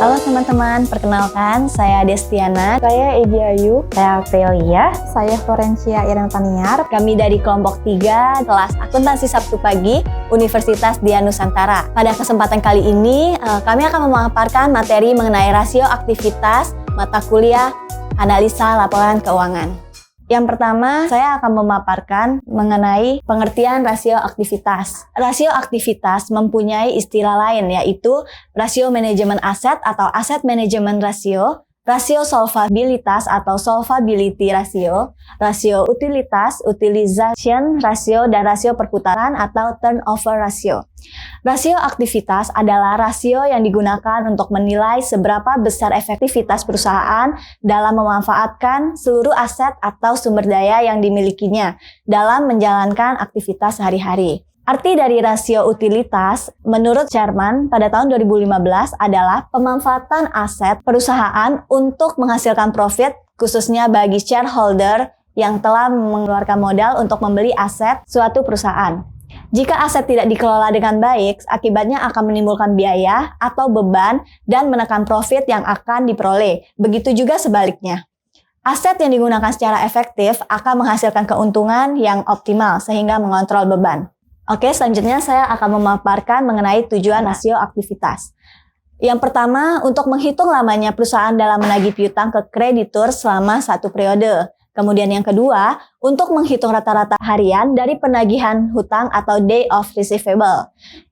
Halo teman-teman, perkenalkan saya Destiana. Saya Egi Ayu. Saya Aprilia. Saya Florencia Irene Taniar. Kami dari kelompok 3 kelas Akuntansi Sabtu Pagi Universitas Dian Nusantara. Pada kesempatan kali ini, kami akan memaparkan materi mengenai rasio aktivitas mata kuliah analisa laporan keuangan. Yang pertama, saya akan memaparkan mengenai pengertian rasio aktivitas. Rasio aktivitas mempunyai istilah lain, yaitu rasio manajemen aset atau asset management ratio, rasio solvabilitas atau solvability ratio, rasio utilitas, utilization ratio, dan rasio perputaran atau turnover ratio. Rasio aktivitas adalah rasio yang digunakan untuk menilai seberapa besar efektivitas perusahaan dalam memanfaatkan seluruh aset atau sumber daya yang dimilikinya dalam menjalankan aktivitas sehari-hari. Arti dari rasio utilitas menurut Chairman pada tahun 2015 adalah pemanfaatan aset perusahaan untuk menghasilkan profit khususnya bagi shareholder yang telah mengeluarkan modal untuk membeli aset suatu perusahaan. Jika aset tidak dikelola dengan baik, akibatnya akan menimbulkan biaya atau beban dan menekan profit yang akan diperoleh. Begitu juga sebaliknya. Aset yang digunakan secara efektif akan menghasilkan keuntungan yang optimal sehingga mengontrol beban. Oke, selanjutnya saya akan memaparkan mengenai tujuan rasio aktivitas. Yang pertama, untuk menghitung lamanya perusahaan dalam menagih piutang ke kreditur selama satu periode. Kemudian yang kedua, untuk menghitung rata-rata harian dari penagihan hutang atau day of receivable.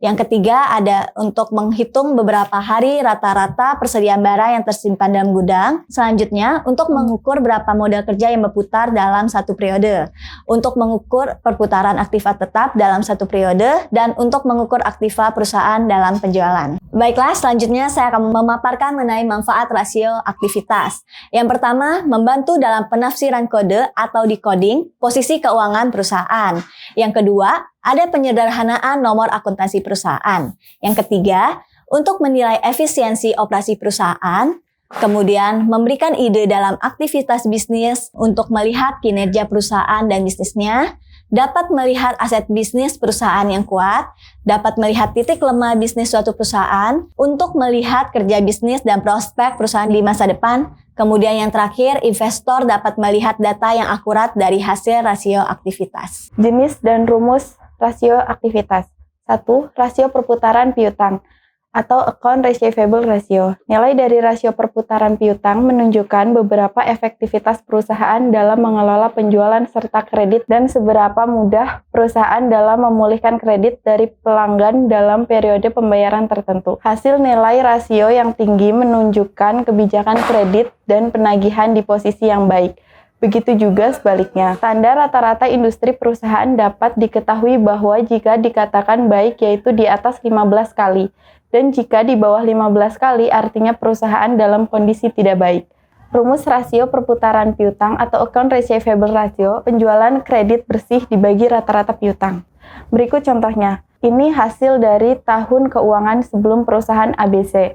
Yang ketiga ada untuk menghitung beberapa hari rata-rata persediaan barang yang tersimpan dalam gudang. Selanjutnya, untuk mengukur berapa modal kerja yang berputar dalam satu periode. Untuk mengukur perputaran aktiva tetap dalam satu periode. Dan untuk mengukur aktiva perusahaan dalam penjualan. Baiklah, selanjutnya saya akan memaparkan mengenai manfaat rasio aktivitas. Yang pertama, membantu dalam penafsiran kode atau decoding posisi keuangan perusahaan. Yang kedua, ada penyederhanaan nomor akuntansi perusahaan. Yang ketiga, untuk menilai efisiensi operasi perusahaan. Kemudian, memberikan ide dalam aktivitas bisnis untuk melihat kinerja perusahaan dan bisnisnya. Dapat melihat aset bisnis perusahaan yang kuat, dapat melihat titik lemah bisnis suatu perusahaan, untuk melihat kerja bisnis dan prospek perusahaan di masa depan. Kemudian yang terakhir, investor dapat melihat data yang akurat dari hasil rasio aktivitas. Jenis dan rumus rasio aktivitas. 1. Rasio perputaran piutang atau account receivable ratio. Nilai dari rasio perputaran piutang menunjukkan beberapa efektivitas perusahaan dalam mengelola penjualan serta kredit dan seberapa mudah perusahaan dalam memulihkan kredit dari pelanggan dalam periode pembayaran tertentu. Hasil nilai rasio yang tinggi menunjukkan kebijakan kredit dan penagihan di posisi yang baik. Begitu juga sebaliknya. Standar rata-rata industri perusahaan dapat diketahui bahwa jika dikatakan baik yaitu di atas 15 kali. Dan jika di bawah 15 kali artinya perusahaan dalam kondisi tidak baik. Rumus rasio perputaran piutang atau account receivable ratio, penjualan kredit bersih dibagi rata-rata piutang. Berikut contohnya. Ini hasil dari tahun keuangan sebelum perusahaan ABC.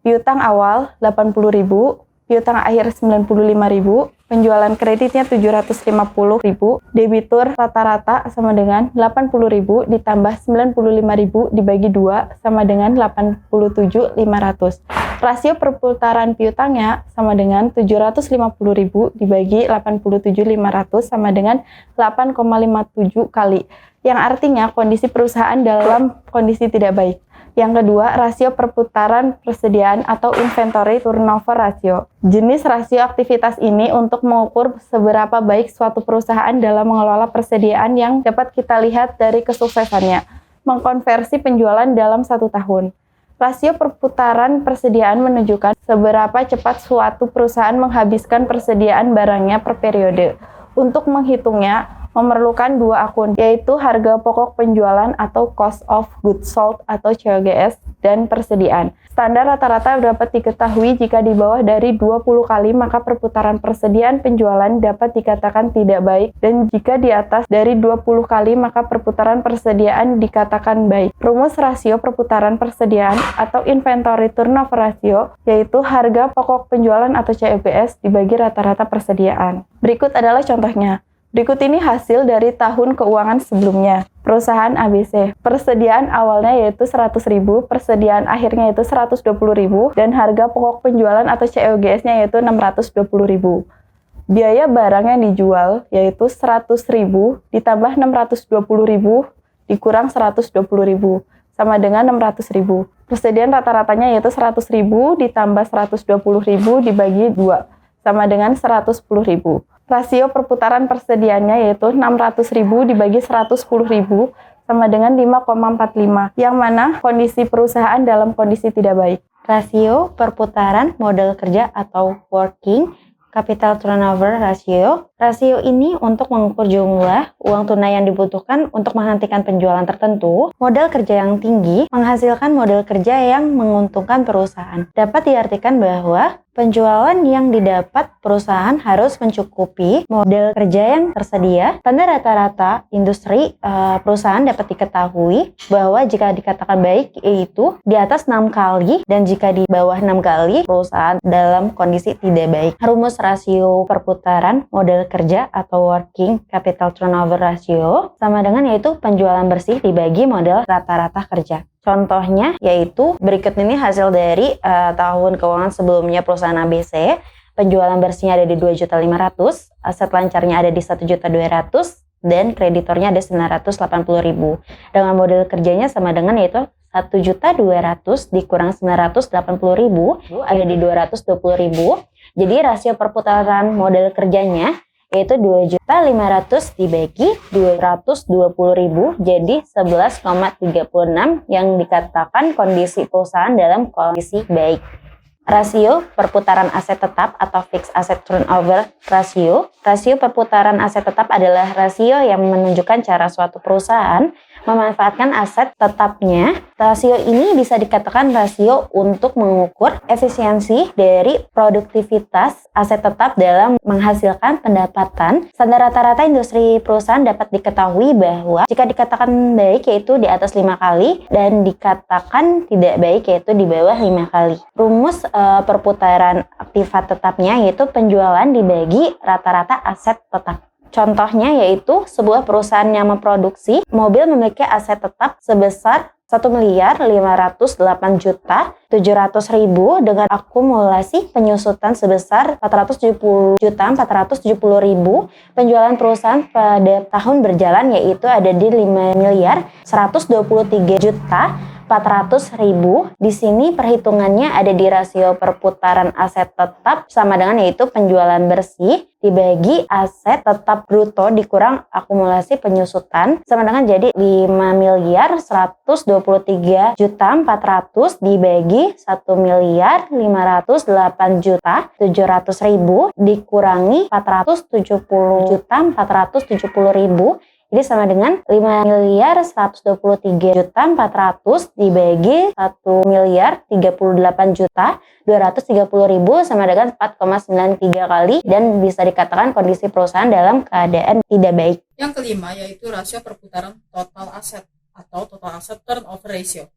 Piutang awal 80.000, piutang akhir 95.000, penjualan kreditnya 750.000, debitur rata-rata sama dengan 80.000 ditambah 95.000 dibagi 2 sama dengan 87.500. Rasio perputaran piutangnya sama dengan 750.000 dibagi 87.500 sama dengan 8,57 kali. Yang artinya kondisi perusahaan dalam kondisi tidak baik. Yang kedua, rasio perputaran persediaan atau inventory turnover ratio. Jenis rasio aktivitas ini untuk mengukur seberapa baik suatu perusahaan dalam mengelola persediaan yang dapat kita lihat dari kesuksesannya, mengkonversi penjualan dalam 1 tahun. Rasio perputaran persediaan menunjukkan seberapa cepat suatu perusahaan menghabiskan persediaan barangnya per periode. Untuk menghitungnya, memerlukan 2 akun, yaitu harga pokok penjualan atau cost of goods sold atau COGS dan persediaan. Standar rata-rata dapat diketahui jika di bawah dari 20 kali maka perputaran persediaan penjualan dapat dikatakan tidak baik dan jika di atas dari 20 kali maka perputaran persediaan dikatakan baik. Rumus rasio perputaran persediaan atau inventory turnover ratio yaitu harga pokok penjualan atau COGS dibagi rata-rata persediaan. Berikut adalah contohnya. Berikut ini hasil dari tahun keuangan sebelumnya. Perusahaan ABC. Persediaan awalnya yaitu 100.000, persediaan akhirnya yaitu 120.000, dan harga pokok penjualan atau COGS-nya yaitu 620.000. Biaya barang yang dijual yaitu 100.000 ditambah 620.000 dikurang 120.000 sama dengan 600.000. Persediaan rata-ratanya yaitu 100.000 ditambah 120.000 dibagi 2 sama dengan 110.000. Rasio perputaran persediaannya yaitu 600.000 dibagi 110.000 sama dengan 5,45, yang mana kondisi perusahaan dalam kondisi tidak baik. Rasio perputaran modal kerja atau working capital turnover ratio. Rasio ini untuk mengukur jumlah uang tunai yang dibutuhkan untuk menghentikan penjualan tertentu. Modal kerja yang tinggi menghasilkan modal kerja yang menguntungkan perusahaan. Dapat diartikan bahwa penjualan yang didapat perusahaan harus mencukupi modal kerja yang tersedia. Standar rata-rata industri perusahaan dapat diketahui bahwa jika dikatakan baik yaitu di atas 6 kali dan jika di bawah 6 kali perusahaan dalam kondisi tidak baik. Rumus rasio perputaran modal kerja atau working capital turnover ratio sama dengan yaitu penjualan bersih dibagi modal rata-rata kerja. Contohnya yaitu berikut ini hasil dari tahun keuangan sebelumnya perusahaan ABC. Penjualan bersihnya ada di 2.500.000, aset lancarnya ada di 1.200.000, dan kreditornya ada 980.000. Dengan modal kerjanya sama dengan yaitu 1.200.000 dikurang 980.000 ada di 220.000. Jadi rasio perputaran modal kerjanya yaitu 2.500.000 dibagi 220.000 jadi 11,36 yang dikatakan kondisi perusahaan dalam kondisi baik. Rasio perputaran aset tetap atau fixed asset turnover ratio. Rasio perputaran aset tetap adalah rasio yang menunjukkan cara suatu perusahaan memanfaatkan aset tetapnya. Rasio ini bisa dikatakan rasio untuk mengukur efisiensi dari produktivitas aset tetap dalam menghasilkan pendapatan. Standar rata-rata industri perusahaan dapat diketahui bahwa jika dikatakan baik yaitu di atas 5 kali dan dikatakan tidak baik yaitu di bawah 5 kali. Rumus perputaran aktiva tetapnya yaitu penjualan dibagi rata-rata aset tetap. Contohnya yaitu sebuah perusahaan yang memproduksi mobil memiliki aset tetap sebesar 1.508.700.000 dengan akumulasi penyusutan sebesar 470.470.000. Penjualan perusahaan pada tahun berjalan yaitu ada di 5.123.400.000. Di sini perhitungannya ada di rasio perputaran aset tetap sama dengan yaitu penjualan bersih dibagi aset tetap bruto dikurang akumulasi penyusutan sama dengan jadi 5.123.400.000 dibagi 1.508.700.000 dikurangi 470.470.000. Jadi sama dengan 5.123.400.000 dibagi 1.038.230.000 sama dengan 4,93 kali dan bisa dikatakan kondisi perusahaan dalam keadaan tidak baik. Yang kelima yaitu rasio perputaran total aset atau total asset turnover ratio.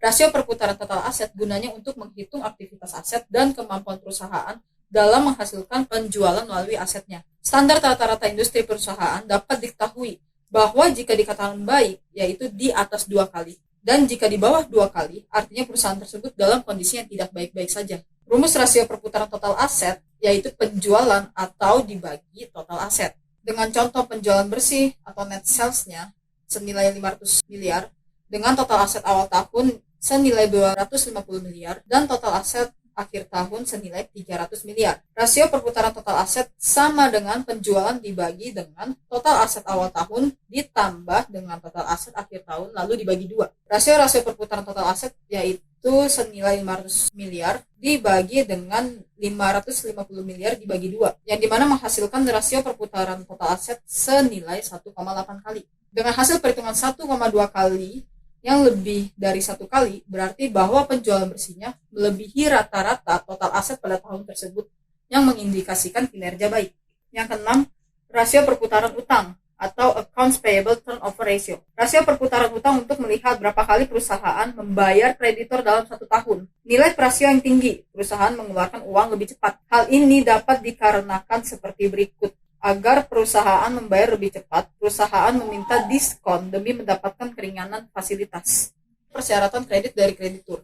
Rasio perputaran total aset gunanya untuk menghitung aktivitas aset dan kemampuan perusahaan dalam menghasilkan penjualan melalui asetnya. Standar rata-rata industri perusahaan dapat diketahui bahwa jika dikatakan baik, yaitu di atas 2 kali. Dan jika di bawah 2 kali, artinya perusahaan tersebut dalam kondisi yang tidak baik-baik saja. Rumus rasio perputaran total aset, yaitu penjualan atau dibagi total aset. Dengan contoh penjualan bersih atau net sales-nya senilai 500 miliar, dengan total aset awal tahun senilai 250 miliar, dan total aset akhir tahun senilai 300 miliar. Rasio perputaran total aset sama dengan penjualan dibagi dengan total aset awal tahun ditambah dengan total aset akhir tahun lalu dibagi 2. Rasio perputaran total aset yaitu senilai 500 miliar dibagi dengan 550 miliar dibagi 2 yang dimana menghasilkan rasio perputaran total aset senilai 1,8 kali. Dengan hasil perhitungan 1,2 kali yang lebih dari 1 kali berarti bahwa penjualan bersihnya melebihi rata-rata total aset pada tahun tersebut yang mengindikasikan kinerja baik. Yang keenam, rasio perputaran utang atau accounts payable turnover ratio. Rasio perputaran utang untuk melihat berapa kali perusahaan membayar kreditor dalam 1 tahun. Nilai rasio yang tinggi, perusahaan mengeluarkan uang lebih cepat. Hal ini dapat dikarenakan seperti berikut. Agar perusahaan membayar lebih cepat, perusahaan meminta diskon demi mendapatkan keringanan fasilitas. Persyaratan kredit dari kreditur.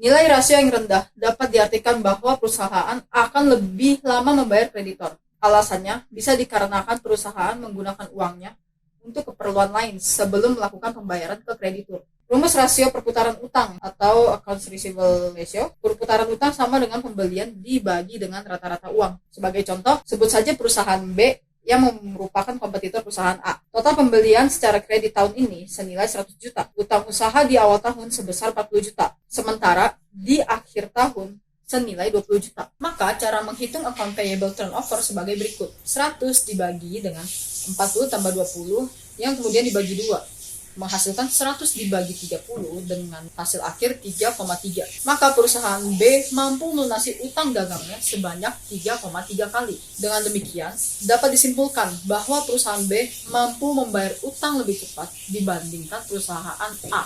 Nilai rasio yang rendah dapat diartikan bahwa perusahaan akan lebih lama membayar kreditor. Alasannya bisa dikarenakan perusahaan menggunakan uangnya untuk keperluan lain sebelum melakukan pembayaran ke kreditur. Rumus rasio perputaran utang atau accounts receivable ratio. Perputaran utang sama dengan pembelian dibagi dengan rata-rata uang. Sebagai contoh, sebut saja perusahaan B yang merupakan kompetitor perusahaan A. Total pembelian secara kredit tahun ini senilai 100 juta. Utang usaha di awal tahun sebesar 40 juta. Sementara di akhir tahun senilai 20 juta. Maka cara menghitung account payable turnover sebagai berikut. 100 dibagi dengan 40 tambah 20 yang kemudian dibagi 2. Menghasilkan 100 dibagi 30 dengan hasil akhir 3,3. Maka perusahaan B mampu melunasi utang dagangnya sebanyak 3,3 kali. Dengan demikian, dapat disimpulkan bahwa perusahaan B mampu membayar utang lebih cepat dibandingkan perusahaan A.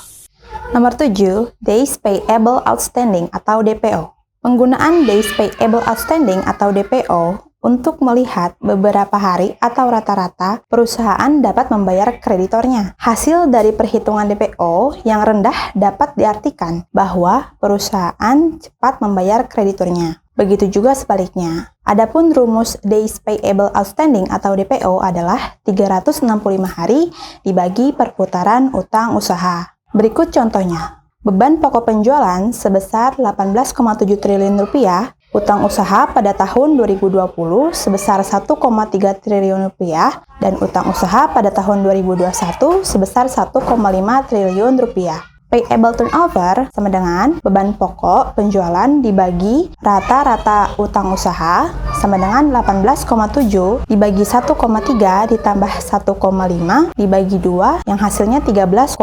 Nomor 7, Days Payable Outstanding atau DPO. Penggunaan Days Payable Outstanding atau DPO untuk melihat beberapa hari atau rata-rata perusahaan dapat membayar kreditornya. Hasil dari perhitungan DPO yang rendah dapat diartikan bahwa perusahaan cepat membayar kreditornya. Begitu juga sebaliknya. Adapun rumus Days Payable Outstanding atau DPO adalah 365 hari dibagi perputaran utang usaha. Berikut contohnya. Beban pokok penjualan sebesar 18,7 triliun rupiah, utang usaha pada tahun 2020 sebesar 1,3 triliun rupiah, dan utang usaha pada tahun 2021 sebesar 1,5 triliun rupiah. Payable turnover sama dengan beban pokok penjualan dibagi rata-rata utang usaha sama dengan 18,7 dibagi 1,3 ditambah 1,5 dibagi 2 yang hasilnya 13,36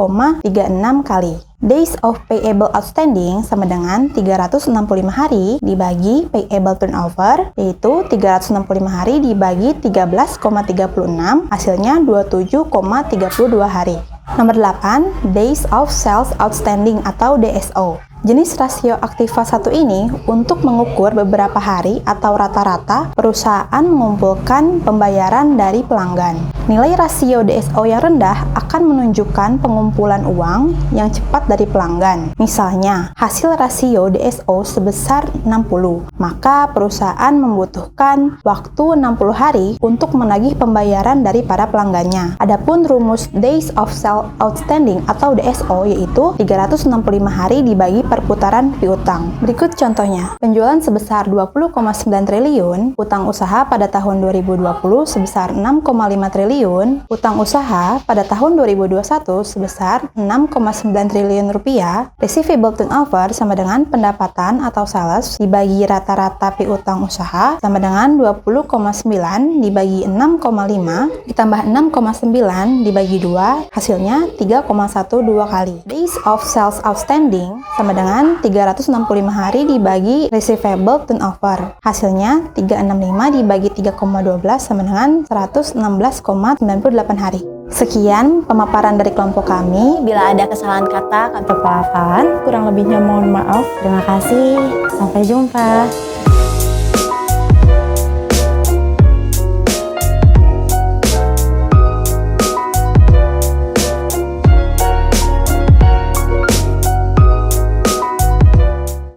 kali. Days of Payable Outstanding sama dengan 365 hari dibagi Payable Turnover, yaitu 365 hari dibagi 13,36, hasilnya 27,32 hari. Nomor 8, Days of Sales Outstanding atau DSO. Jenis rasio aktiva satu ini untuk mengukur beberapa hari atau rata-rata perusahaan mengumpulkan pembayaran dari pelanggan. Nilai rasio DSO yang rendah akan menunjukkan pengumpulan uang yang cepat dari pelanggan. Misalnya, hasil rasio DSO sebesar 60, maka perusahaan membutuhkan waktu 60 hari untuk menagih pembayaran dari para pelanggannya. Adapun rumus Days of Sales Outstanding atau DSO yaitu 365 hari dibagi perputaran piutang. Berikut contohnya. Penjualan sebesar 20,9 triliun, utang usaha pada tahun 2020 sebesar 6,5 triliun, utang usaha pada tahun 2021 sebesar 6,9 triliun rupiah, receivable turnover sama dengan pendapatan atau sales dibagi rata-rata piutang usaha sama dengan 20,9 dibagi 6,5 ditambah 6,9 dibagi 2, hasilnya 3,12 kali. Days of Sales Outstanding sama dengan 365 hari dibagi receivable turnover. Hasilnya 365 dibagi 3,12 sama dengan 116,98 hari. Sekian pemaparan dari kelompok kami. Bila ada kesalahan kata atau Atau pelafalan, Kurang lebihnya mohon maaf. terima kasih. Sampai jumpa.